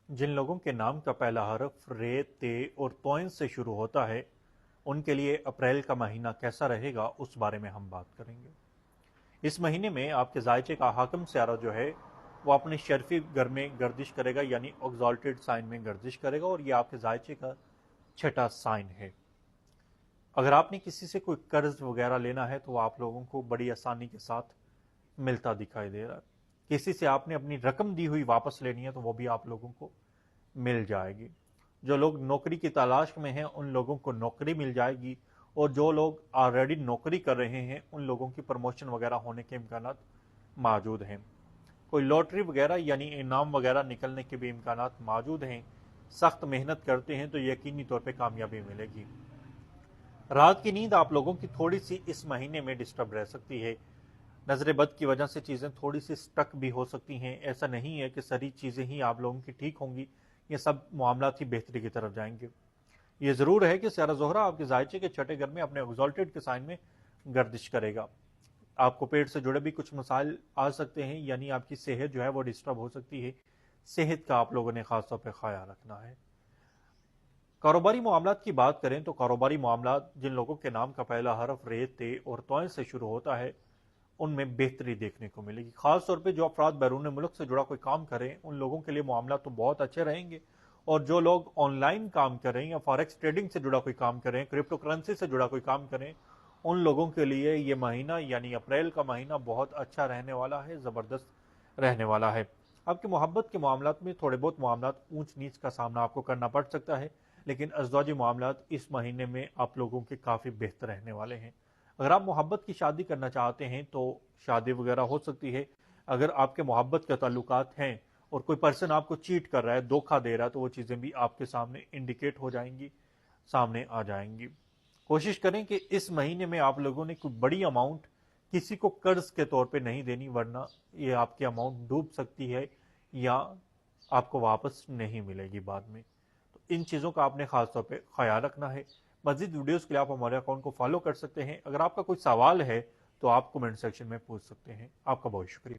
जिन लोगों के नाम का पहला हर्फ रे, ते और तोइन से शुरू होता है, उनके लिए अप्रैल का महीना कैसा रहेगा उस बारे में हम बात करेंगे। इस महीने में आपके जायचे का हाकिम सियारा जो है वो अपने शर्फी घर में गर्दिश करेगा, यानी एक्सॉल्टेड साइन में गर्दिश करेगा, और ये आपके जायचे का छठा साइन है। अगर आपने किसी से कोई कर्ज वगैरह लेना है तो वो आप लोगों को बड़ी आसानी के साथ मिलता दिखाई दे रहा है। किसी से आपने अपनी रकम दी हुई वापस लेनी है तो वो भी आप लोगों को मिल जाएगी। जो लोग नौकरी की तलाश में हैं उन लोगों को नौकरी मिल जाएगी, और जो लोग ऑलरेडी नौकरी कर रहे हैं उन लोगों की प्रमोशन वगैरह होने के इम्कानात मौजूद हैं। कोई लॉटरी वगैरह यानी इनाम वगैरह निकलने के भी इम्कानात मौजूद हैं। सख्त मेहनत करते हैं तो यकीनी तौर पे कामयाबी मिलेगी। रात की नींद आप लोगों की थोड़ी सी इस महीने में डिस्टर्ब रह सकती है। नजर बद की वजह से चीज़ें थोड़ी सी स्टक भी हो सकती हैं। ऐसा नहीं है कि सारी चीज़ें ही आप लोगों की ठीक होंगी, ये सब मामला ही बेहतरी की तरफ जाएंगे। ये ज़रूर है कि सियारा ज़ोहरा आपके जायचे के छठे घर में अपने एग्जॉल्टेड के साइन में गर्दिश करेगा। आपको पेट से जुड़े भी कुछ मसाइल आ सकते हैं, यानी आपकी सेहत जो है वो डिस्टर्ब हो सकती है। सेहत का आप लोगों ने खासतौर पर ख्याल रखना है। कारोबारी मामलात की बात करें तो कारोबारी मामलात जिन लोगों के नाम का पहला हरफ रे, ते और तोय से शुरू होता है उनमें बेहतरी देखने को मिलेगी। खास तौर पे जो अफराद बैरून मुल्क से जुड़ा कोई काम करें उन लोगों के लिए मामला तो बहुत अच्छे रहेंगे, और जो लोग ऑनलाइन काम करें या फॉरेक्स ट्रेडिंग से जुड़ा कोई काम करें, क्रिप्टो करेंसी से जुड़ा कोई काम करें, उन लोगों के लिए ये महीना यानी अप्रैल का महीना बहुत अच्छा रहने वाला है, ज़बरदस्त रहने वाला है। आपकी मोहब्बत के मामलात में थोड़े बहुत मामलात ऊंच नीच का सामना आपको करना पड़ सकता है, लेकिन अज़वाजी मामलात इस महीने में आप लोगों के काफ़ी बेहतर रहने वाले हैं। अगर आप मोहब्बत की शादी करना चाहते हैं तो शादी वगैरह हो सकती है। अगर आपके मोहब्बत के ताल्लुकात हैं और कोई पर्सन आपको चीट कर रहा है, धोखा दे रहा है, तो वो चीज़ें भी आपके सामने इंडिकेट हो जाएंगी, सामने आ जाएंगी। कोशिश करें कि इस महीने में आप लोगों ने कोई बड़ी अमाउंट किसी को कर्ज के तौर पे नहीं देनी, वरना ये आपकी अमाउंट डूब सकती है या आपको वापस नहीं मिलेगी बाद में। तो इन चीज़ों का आपने खास तौर पे ख्याल रखना है। मजीद वीडियोस के लिए आप हमारे अकाउंट को फॉलो कर सकते हैं। अगर आपका कोई सवाल है तो आप कमेंट सेक्शन में पूछ सकते हैं। आपका बहुत शुक्रिया।